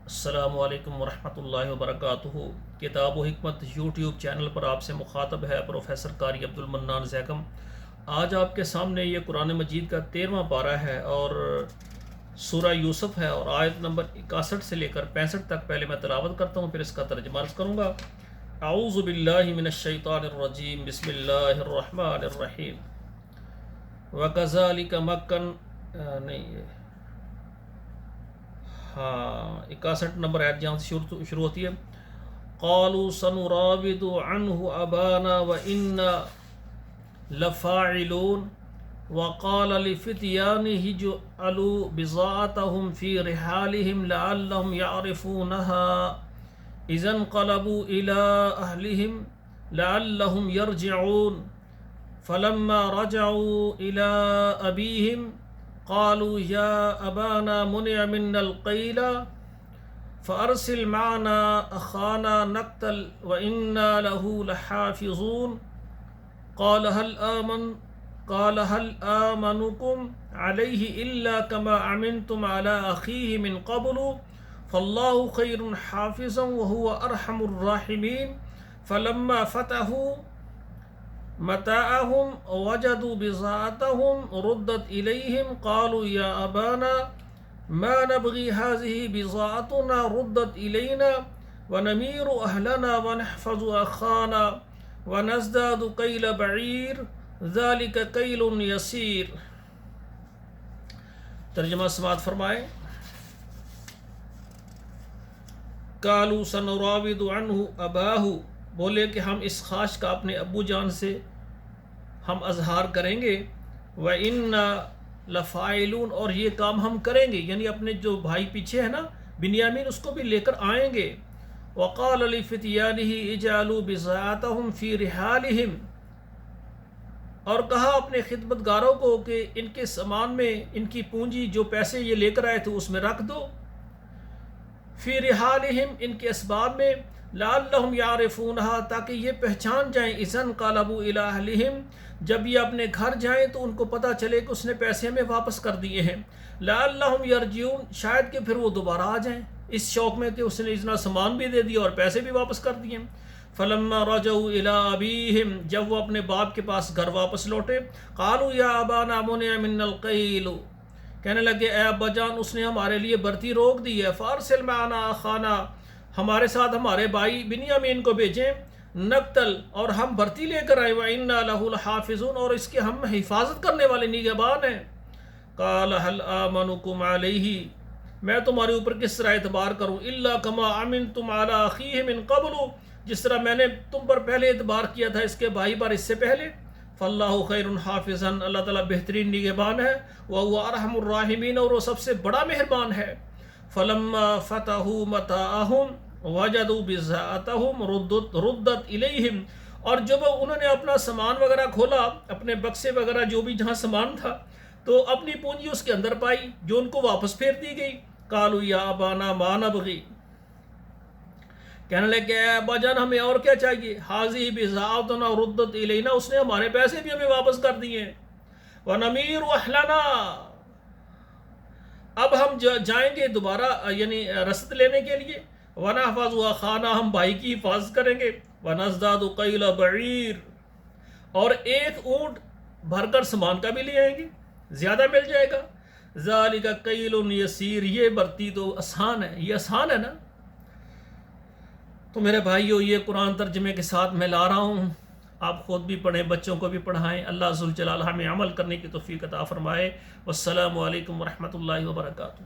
السلام علیکم ورحمۃ اللہ وبرکاتہ۔ کتاب و حکمت یوٹیوب چینل پر آپ سے مخاطب ہے پروفیسر قاری عبد المنان زیکم۔ آج آپ کے سامنے یہ قرآن مجید کا 13واں پارہ ہے اور سورہ یوسف ہے، اور آیت نمبر 61 سے لے کر 65 تک پہلے میں تلاوت کرتا ہوں، پھر اس کا ترجمہ عرض کروں گا۔ اعوذ باللہ من الشیطان الرجیم، بسم اللہ الرحمن الرحیم۔ وَكَذَلِكَ نہیں، ہاں 61 نمبر آیت جہاں سے شروع ہوتی ہے۔ قالوا سنراود عنہ ابانا وإنا لفاعلون وقال لفتيانه اجعلوا بضاعتهم في رحالهم لعلهم يعرفونها إذا انقلبوا إلى أهلهم لعلهم يرجعون فلما رجعوا إلى أبيهم قالوا يا أبانا منع منا القيل فأرسل معنا أخانا نقتل وإنا له لحافظون قال هل آمنكم عليه إلا كما أمنتم على أخيه من قبل فالله خير حافظا وهو أرحم الراحمين فلما فتحوا متاعهم وجدوا بضاعتهم ردت إليهم قالوا يا أبانا ما نبغي هذه بضاعتنا ردت إلينا ونمير أهلنا ونحفظ أخانا ونزداد كيل بعير ذلك كيل يسير۔ ترجمہ سماعت فرمائے۔ قالوا سنراود عنہ اباہ، بولے کہ ہم اس خواہش کا اپنے ابو جان سے ہم اظہار کریں گے۔ وَإِنَّا لَفَاعِلُونَ، اور یہ کام ہم کریں گے، یعنی اپنے جو بھائی پیچھے ہے نا بنیامین، اس کو بھی لے کر آئیں گے۔ وَقَالَ لِفِتْيَانِهِ اجْعَلُوا بِضَاعَتَهُمْ فِي رِحَالِهِمْ، اور کہا اپنے خدمتگاروں کو کہ ان کے سامان میں ان کی پونجی جو پیسے یہ لے کر آئے تھے اس میں رکھ دو۔ فی رحالہم، ان کے اسباب میں، لعلہم یعرفونہا، تاکہ یہ پہچان جائیں، اذا انقلبوا الی اہلہم، جب یہ اپنے گھر جائیں تو ان کو پتہ چلے کہ اس نے پیسے ہمیں واپس کر دیے ہیں۔ لعلہم یرجعون، شاید کہ پھر وہ دوبارہ آ جائیں اس شوق میں کہ اس نے اتنا سامان بھی دے دیا اور پیسے بھی واپس کر دیے۔ فلما رجعوا الی ابیہم، جب وہ اپنے باپ کے پاس گھر واپس لوٹے، قالوا یا ابانا منع منا القیل، کہنے لگے اے ابا جان، اس نے ہمارے لیے برتی روک دی ہے۔ فارسل معنا اخانا، ہمارے ساتھ ہمارے بھائی بنیامین کو بھیجیں، نقتل، اور ہم برتی لے کر آئے، وَإِنَّا لَهُ لَحَافِظُونَ، اور اس کے ہم حفاظت کرنے والے نگہبان ہیں۔ قال هل آمنكم علیہ، میں تمہارے اوپر کس طرح اعتبار کروں، الا كما امنتم على اخیہ من قبل، جس طرح میں نے تم پر پہلے اعتبار کیا تھا اس کے بھائی پر اس سے پہلے۔ فاللہ خیر حافظا، اللہ تعالیٰ بہترین نگہبان ہے، وہو ارحم الراحمین، اور وہ سب سے بڑا مہربان ہے۔ فلما فتحوا متاعهم وجدوا بضاعتهم ردت الیہم، اور جب انہوں نے اپنا سامان وغیرہ کھولا، اپنے بکسے وغیرہ جو بھی جہاں سامان تھا، تو اپنی پونجی اس کے اندر پائی جو ان کو واپس پھیر دی گئی۔ قالوا یا ابانا ما نبغی، کہنے لگے اے ابا جان ہمیں اور کیا چاہیے، حاضی بضاعتنا ردت الینا، اس نے ہمارے پیسے بھی ہمیں واپس کر دیے ہیں۔ ونمیر اہلنا، اب ہم جائیں گے دوبارہ یعنی رسد لینے کے لیے۔ ونحفظ اخانا، ہم بھائی کی حفاظت کریں گے۔ ونزداد کیل بعیر، اور ایک اونٹ بھر کر سامان کا بھی لے آئیں گے، زیادہ مل جائے گا۔ ذالک کیل یسیر، یہ برتی تو آسان ہے، یہ آسان ہے نا۔ تو میرے بھائیو، یہ قرآن ترجمے کے ساتھ میں لا رہا ہوں، آپ خود بھی پڑھیں، بچوں کو بھی پڑھائیں۔ اللہ ذوالجلال ہمیں عمل کرنے کی توفیق عطا فرمائے۔ والسلام علیکم ورحمۃ اللہ وبرکاتہ۔